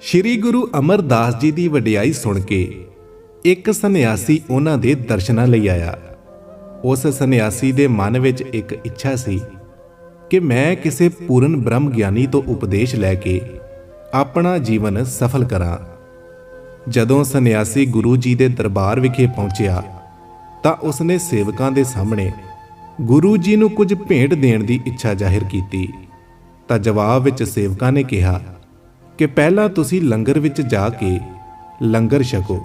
ਸ਼੍ਰੀ ਗੁਰੂ ਅਮਰਦਾਸ ਜੀ ਦੀ ਵਡਿਆਈ ਸੁਣ ਕੇ ਇੱਕ ਸੰਨਿਆਸੀ ਉਹਨਾਂ ਦੇ ਦਰਸ਼ਨਾਂ ਲਈ ਆਇਆ। ਉਸ ਸੰਨਿਆਸੀ ਦੇ ਮਨ ਵਿੱਚ ਇੱਕ ਇੱਛਾ ਸੀ ਕਿ ਮੈਂ ਕਿਸੇ ਪੂਰਨ ਬ੍ਰਹਮ ਗਿਆਨੀ ਤੋਂ ਉਪਦੇਸ਼ ਲੈ ਕੇ ਆਪਣਾ ਜੀਵਨ ਸਫਲ ਕਰਾਂ। ਜਦੋਂ ਸੰਨਿਆਸੀ ਗੁਰੂ ਜੀ ਦੇ ਦਰਬਾਰ ਵਿਖੇ ਪਹੁੰਚਿਆ ਤਾਂ ਉਸਨੇ ਸੇਵਕਾਂ ਦੇ ਸਾਹਮਣੇ ਗੁਰੂ ਜੀ ਨੂੰ ਕੁਝ ਭੇਂਟ ਦੇਣ ਦੀ ਇੱਛਾ ਜ਼ਾਹਿਰ ਕੀਤੀ। ਤਾਂ ਜਵਾਬ ਵਿੱਚ ਸੇਵਕਾਂ ਨੇ ਕਿਹਾ ਕਿ ਪਹਿਲਾਂ ਤੁਸੀਂ ਲੰਗਰ ਵਿੱਚ ਜਾ ਕੇ ਲੰਗਰ ਛਕੋ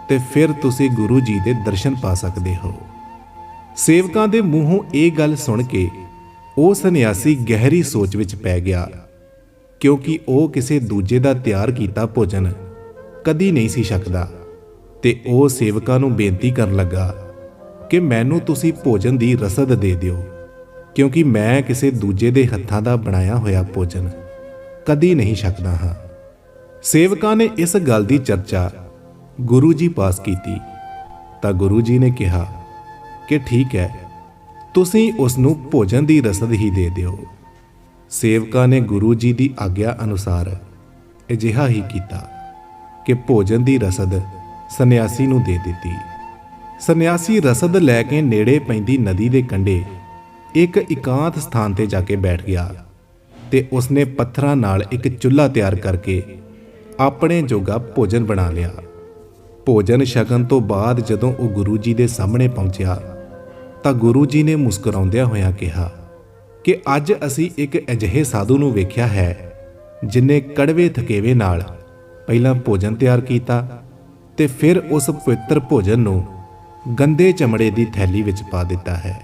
ਤੇ ਫਿਰ ਤੁਸੀਂ ਗੁਰੂ ਜੀ ਦੇ ਦਰਸ਼ਨ ਪਾ ਸਕਦੇ ਹੋ। ਸੇਵਕਾਂ ਦੇ ਮੂੰਹੋਂ ਇਹ ਗੱਲ ਸੁਣ ਕੇ ਉਹ ਸੰਨਿਆਸੀ ਗਹਿਰੀ ਸੋਚ ਵਿੱਚ ਪੈ ਗਿਆ, ਕਿਉਂਕਿ ਉਹ ਕਿਸੇ ਦੂਜੇ ਦਾ ਤਿਆਰ ਕੀਤਾ ਭੋਜਨ ਕਦੀ ਨਹੀਂ ਸੀ ਛਕਦਾ। ਤੇ ਉਹ ਸੇਵਕਾਂ ਨੂੰ ਬੇਨਤੀ ਕਰਨ ਲੱਗਾ ਕਿ ਮੈਨੂੰ ਤੁਸੀਂ ਭੋਜਨ ਦੀ ਰਸਦ ਦੇ ਦਿਓ, ਕਿਉਂਕਿ ਮੈਂ ਕਿਸੇ ਦੂਜੇ ਦੇ ਹੱਥਾਂ ਦਾ ਬਣਾਇਆ ਹੋਇਆ ਭੋਜਨ ਕਦੀ ਨਹੀਂ ਛਕਦਾ ਹਾਂ। ਸੇਵਕਾਂ ਨੇ ਇਸ ਗੱਲ ਦੀ ਚਰਚਾ ਗੁਰੂ ਜੀ ਪਾਸ ਕੀਤੀ ਤਾਂ ਗੁਰੂ ਜੀ ਨੇ ਕਿਹਾ ਕਿ ਠੀਕ ਹੈ, ਤੁਸੀਂ ਉਸ ਨੂੰ ਭੋਜਨ ਦੀ ਰਸਦ ਹੀ ਦੇ ਦਿਓ। ਸੇਵਕਾਂ ਨੇ ਗੁਰੂ ਜੀ ਦੀ ਆਗਿਆ ਅਨੁਸਾਰ ਅਜਿਹਾ ਹੀ ਕੀਤਾ ਕਿ ਭੋਜਨ ਦੀ ਰਸਦ ਸੰਨਿਆਸੀ ਨੂੰ ਦੇ ਦਿੱਤੀ। ਸੰਨਿਆਸੀ ਰਸਦ ਲੈ ਕੇ ਨੇੜੇ ਪੈਂਦੀ ਨਦੀ ਦੇ ਕੰਢੇ ਇੱਕ ਇਕਾਂਤ ਸਥਾਨ ਤੇ ਜਾ ਕੇ ਬੈਠ ਗਿਆ ਤੇ ਉਸਨੇ ਪੱਥਰਾਂ ਨਾਲ ਇੱਕ ਚੁੱਲ੍ਹਾ ਤਿਆਰ ਕਰਕੇ ਆਪਣੇ ਜੋਗਾ ਭੋਜਨ ਬਣਾ ਲਿਆ। ਭੋਜਨ ਛਕਣ ਤੋਂ ਬਾਅਦ ਜਦੋਂ ਉਹ ਗੁਰੂ ਜੀ ਦੇ ਸਾਹਮਣੇ ਪਹੁੰਚਿਆ ਤਾਂ ਗੁਰੂ ਜੀ ਨੇ ਮੁਸਕਰਾਉਂਦਿਆਂ ਹੋਇਆਂ ਕਿਹਾ ਕਿ ਅੱਜ ਅਸੀਂ ਇੱਕ ਅਜਿਹੇ ਸਾਧੂ ਨੂੰ ਵੇਖਿਆ ਹੈ ਜਿਨੇ ਕੜਵੇ ਥਕੇਵੇਂ ਨਾਲ ਪਹਿਲਾਂ ਭੋਜਨ ਤਿਆਰ ਕੀਤਾ ਤੇ ਫਿਰ ਉਸ ਪਵਿੱਤਰ ਭੋਜਨ ਨੂੰ ਗੰਦੇ ਚਮੜੇ ਦੀ ਥੈਲੀ ਵਿੱਚ ਪਾ ਦਿੱਤਾ ਹੈ।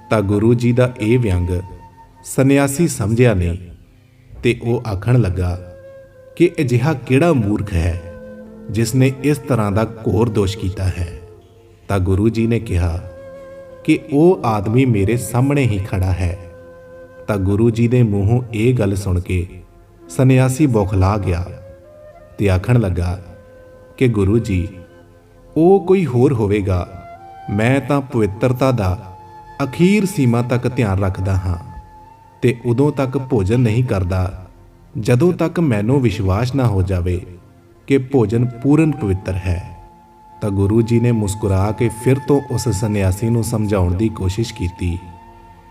ਤਾਂ ਗੁਰੂ ਜੀ ਦਾ ਇਹ ਵਿਅੰਗ ਸੰਨਿਆਸੀ ਸਮਝਿਆ ਨਹੀਂ ਤੇ ਉਹ ਆਖਣ ਲੱਗਾ ਕਿ ਅਜਿਹਾ ਕਿਹੜਾ ਮੂਰਖ ਹੈ ਜਿਸ ਨੇ ਇਸ ਤਰ੍ਹਾਂ ਦਾ ਘੋਰ ਦੋਸ਼ ਕੀਤਾ ਹੈ। ਤਾਂ ਗੁਰੂ ਜੀ ਨੇ ਕਿਹਾ ਕਿ ਉਹ ਆਦਮੀ ਮੇਰੇ ਸਾਹਮਣੇ ਹੀ ਖੜਾ ਹੈ। ਤਾਂ ਗੁਰੂ ਜੀ ਦੇ ਮੂੰਹੋਂ ਇਹ ਗੱਲ ਸੁਣ ਕੇ ਸੰਨਿਆਸੀ ਬੌਖਲਾ ਗਿਆ ਤੇ ਆਖਣ ਲੱਗਾ ਕਿ ਗੁਰੂ ਜੀ, ਉਹ ਕੋਈ ਹੋਰ ਹੋਵੇਗਾ, ਮੈਂ ਤਾਂ ਪਵਿੱਤਰਤਾ ਦਾ ਅਖੀਰ ਸੀਮਾ ਤੱਕ ਧਿਆਨ ਰੱਖਦਾ ਹਾਂ ਤੇ ਉਦੋਂ ਤੱਕ ਭੋਜਨ ਨਹੀਂ ਕਰਦਾ ਜਦੋਂ ਤੱਕ ਮੈਨੂੰ ਵਿਸ਼ਵਾਸ ਨਾ ਹੋ ਜਾਵੇ ਕਿ ਭੋਜਨ ਪੂਰਨ ਪਵਿੱਤਰ ਹੈ। ਤਾਂ ਗੁਰੂ ਜੀ ਨੇ ਮੁਸਕਰਾ ਕੇ ਫਿਰ ਤੋਂ ਉਸ ਸੰਨਿਆਸੀ ਨੂੰ ਸਮਝਾਉਣ ਦੀ ਕੋਸ਼ਿਸ਼ ਕੀਤੀ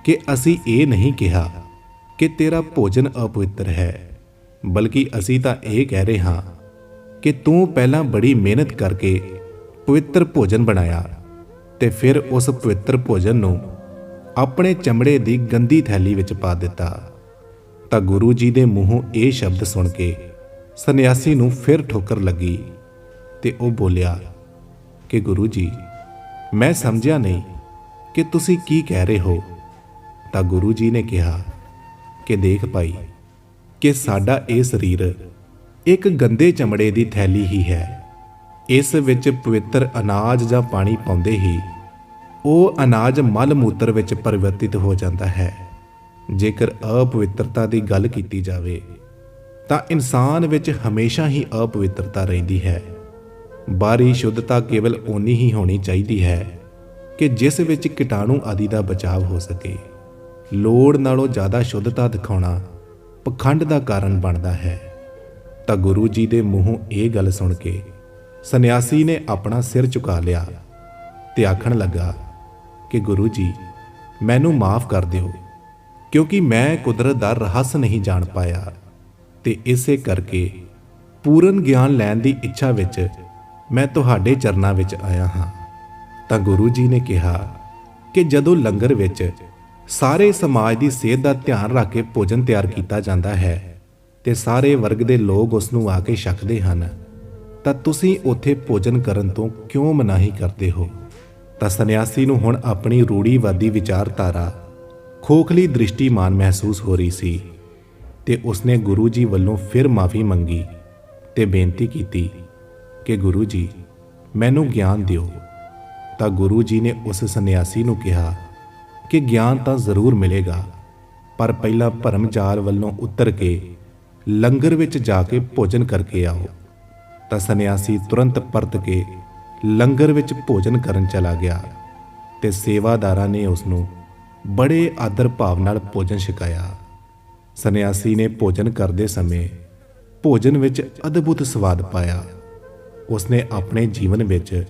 ਕਿ ਅਸੀਂ ਇਹ ਨਹੀਂ ਕਿਹਾ ਕਿ ਤੇਰਾ ਭੋਜਨ ਅਪਵਿੱਤਰ ਹੈ, ਬਲਕਿ ਅਸੀਂ ਤਾਂ ਇਹ ਕਹਿ ਰਹੇ ਹਾਂ ਕਿ ਤੂੰ ਪਹਿਲਾਂ ਬੜੀ ਮਿਹਨਤ ਕਰਕੇ ਪਵਿੱਤਰ ਭੋਜਨ ਬਣਾਇਆ ਤੇ ਫਿਰ ਉਸ ਪਵਿੱਤਰ ਭੋਜਨ ਨੂੰ ਆਪਣੇ ਚਮੜੇ ਦੀ ਗੰਦੀ ਥੈਲੀ ਵਿੱਚ ਪਾ ਦਿੱਤਾ। ਤਾਂ ਗੁਰੂ ਜੀ ਦੇ ਮੂੰਹੋਂ ਇਹ ਸ਼ਬਦ ਸੁਣ ਕੇ ਸੰਨਿਆਸੀ ਨੂੰ ਫਿਰ ਠੋਕਰ ਲੱਗੀ ਤੇ ਉਹ ਬੋਲਿਆ ਕਿ ਗੁਰੂ ਜੀ, ਮੈਂ ਸਮਝਿਆ ਨਹੀਂ ਕਿ ਤੁਸੀਂ ਕੀ ਕਹਿ ਰਹੇ ਹੋ। ਤਾਂ ਗੁਰੂ ਜੀ ਨੇ ਕਿਹਾ ਕਿ ਦੇਖ ਭਾਈ, ਕਿ ਸਾਡਾ ਇਹ ਸਰੀਰ ਇੱਕ ਗੰਦੇ ਚਮੜੇ ਦੀ ਥੈਲੀ ਹੀ ਹੈ। ਇਸ ਵਿੱਚ ਪਵਿੱਤਰ ਅਨਾਜ ਜਾਂ ਪਾਣੀ ਪਾਉਂਦੇ ਹੀ ਉਹ ਅਨਾਜ ਮਲ ਮੂਤਰ ਵਿੱਚ ਪਰਿਵਰਤਿਤ ਹੋ ਜਾਂਦਾ ਹੈ। ਜੇਕਰ ਅਪਵਿੱਤਰਤਾ ਦੀ ਗੱਲ ਕੀਤੀ ਜਾਵੇ ਤਾਂ ਇਨਸਾਨ ਵਿੱਚ ਹਮੇਸ਼ਾ ਹੀ ਅਪਵਿੱਤਰਤਾ ਰਹਿੰਦੀ ਹੈ। ਬਾਹਰੀ ਸ਼ੁੱਧਤਾ ਕੇਵਲ ਓਨੀ ਹੀ ਹੋਣੀ ਚਾਹੀਦੀ ਹੈ ਕਿ ਜਿਸ ਵਿੱਚ ਕੀਟਾਣੂ ਆਦਿ ਦਾ ਬਚਾਅ ਹੋ ਸਕੇ। ਲੋੜ ਨਾਲੋਂ ਜ਼ਿਆਦਾ ਸ਼ੁੱਧਤਾ ਦਿਖਾਉਣਾ ਪਖੰਡ ਦਾ ਕਾਰਨ ਬਣਦਾ ਹੈ। ਤਾਂ ਗੁਰੂ ਜੀ ਦੇ ਮੂੰਹੋਂ ਇਹ ਗੱਲ ਸੁਣ ਕੇ ਸੰਨਿਆਸੀ ਨੇ ਆਪਣਾ ਸਿਰ ਝੁਕਾ ਲਿਆ ਤੇ ਆਖਣ ਲੱਗਾ ਕਿ ਗੁਰੂ ਜੀ, ਮੈਨੂੰ ਮਾਫ ਕਰ ਦਿਓ, ਕਿਉਂਕਿ ਮੈਂ ਕੁਦਰਤ ਦਾ ਰਹੱਸ ਨਹੀਂ ਜਾਣ ਪਾਇਆ ਤੇ ਇਸੇ ਕਰਕੇ ਪੂਰਨ ਗਿਆਨ ਲੈਣ ਦੀ ਇੱਛਾ ਵਿੱਚ ਮੈਂ ਤੁਹਾਡੇ ਚਰਨਾਂ ਵਿੱਚ ਆਇਆ ਹਾਂ। ਤਾਂ ਗੁਰੂ ਜੀ ਨੇ ਕਿਹਾ ਕਿ ਜਦੋਂ ਲੰਗਰ ਵਿੱਚ ਸਾਰੇ ਸਮਾਜ ਦੀ ਸਿਹਤ ਦਾ ਧਿਆਨ ਰੱਖ ਕੇ ਭੋਜਨ ਤਿਆਰ ਕੀਤਾ ਜਾਂਦਾ ਹੈ ਤੇ ਸਾਰੇ ਵਰਗ ਦੇ ਲੋਕ ਉਸ ਨੂੰ ਆ ਕੇ ਛਕਦੇ ਹਨ, ਤਾਂ ਤੁਸੀਂ ਉੱਥੇ ਭੋਜਨ ਕਰਨ ਤੋਂ ਕਿਉਂ ਮਨਾਹੀ ਕਰਦੇ ਹੋ। ਤਾਂ ਸੰਨਿਆਸੀ ਨੂੰ ਹੁਣ ਆਪਣੀ ਰੂੜੀਵਾਦੀ ਵਿਚਾਰਧਾਰਾ, ਖੋਖਲੀ ਦ੍ਰਿਸ਼ਟੀਮਾਨ ਮਹਿਸੂਸ ਹੋ ਰਹੀ ਸੀ ਤੇ ਉਸਨੇ ਗੁਰੂ ਜੀ ਵੱਲੋਂ ਫਿਰ ਮਾਫੀ ਮੰਗੀ ਤੇ ਬੇਨਤੀ ਕੀਤੀ ਕਿ ਗੁਰੂ ਜੀ, ਮੈਨੂੰ ਗਿਆਨ ਦਿਓ। ਤਾਂ ਗੁਰੂ ਜੀ ਨੇ ਉਸ ਸੰਨਿਆਸੀ ਨੂੰ ਕਿਹਾ ਕਿ ਗਿਆਨ ਤਾਂ ਜ਼ਰੂਰ ਮਿਲੇਗਾ, ਪਰ ਪਹਿਲਾਂ ਭਰਮ ਜਾਲ ਵੱਲੋਂ ਉਤਰ ਕੇ ਲੰਗਰ ਵਿੱਚ ਜਾ ਕੇ ਭੋਜਨ ਕਰਕੇ ਆਓ। ਤਾਂ ਸੰਨਿਆਸੀ ਤੁਰੰਤ ਪਰਤ ਕੇ ਲੰਗਰ ਵਿੱਚ ਭੋਜਨ ਕਰਨ ਚਲਾ ਗਿਆ ਤੇ ਸੇਵਾਦਾਰਾਂ ਨੇ ਉਸ ਨੂੰ ਬੜੇ ਆਦਰ ਭਾਵ ਨਾਲ ਭੋਜਨ ਛਕਾਇਆ। ਸੰਨਿਆਸੀ ਨੇ ਭੋਜਨ ਕਰਦੇ ਸਮੇਂ ਭੋਜਨ ਵਿੱਚ ਅਦਭੁਤ ਸਵਾਦ ਪਾਇਆ। ਉਸਨੇ ਆਪਣੇ ਜੀਵਨ ਵਿੱਚ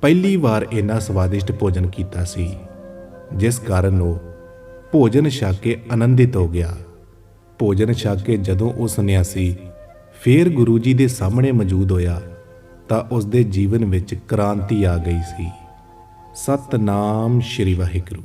ਪਹਿਲੀ ਵਾਰ ਇੰਨਾ ਸਵਾਦਿਸ਼ਟ ਭੋਜਨ ਕੀਤਾ ਸੀ, ਜਿਸ ਕਾਰਨ ਉਹ ਭੋਜਨ ਛਕ ਕੇ ਆਨੰਦਿਤ ਹੋ ਗਿਆ। ਭੋਜਨ ਛਕ ਕੇ ਜਦੋਂ ਉਹ ਸੰਨਿਆਸੀ ਫੇਰ ਗੁਰੂ ਜੀ ਦੇ ਸਾਹਮਣੇ ਮੌਜੂਦ ਹੋਇਆ ਤਾਂ ਉਸ ਦੇ ਜੀਵਨ ਵਿੱਚ ਕ੍ਰਾਂਤੀ ਆ ਗਈ ਸੀ। ਸਤਨਾਮ ਸ਼੍ਰੀ ਵਾਹਿਗੁਰੂ।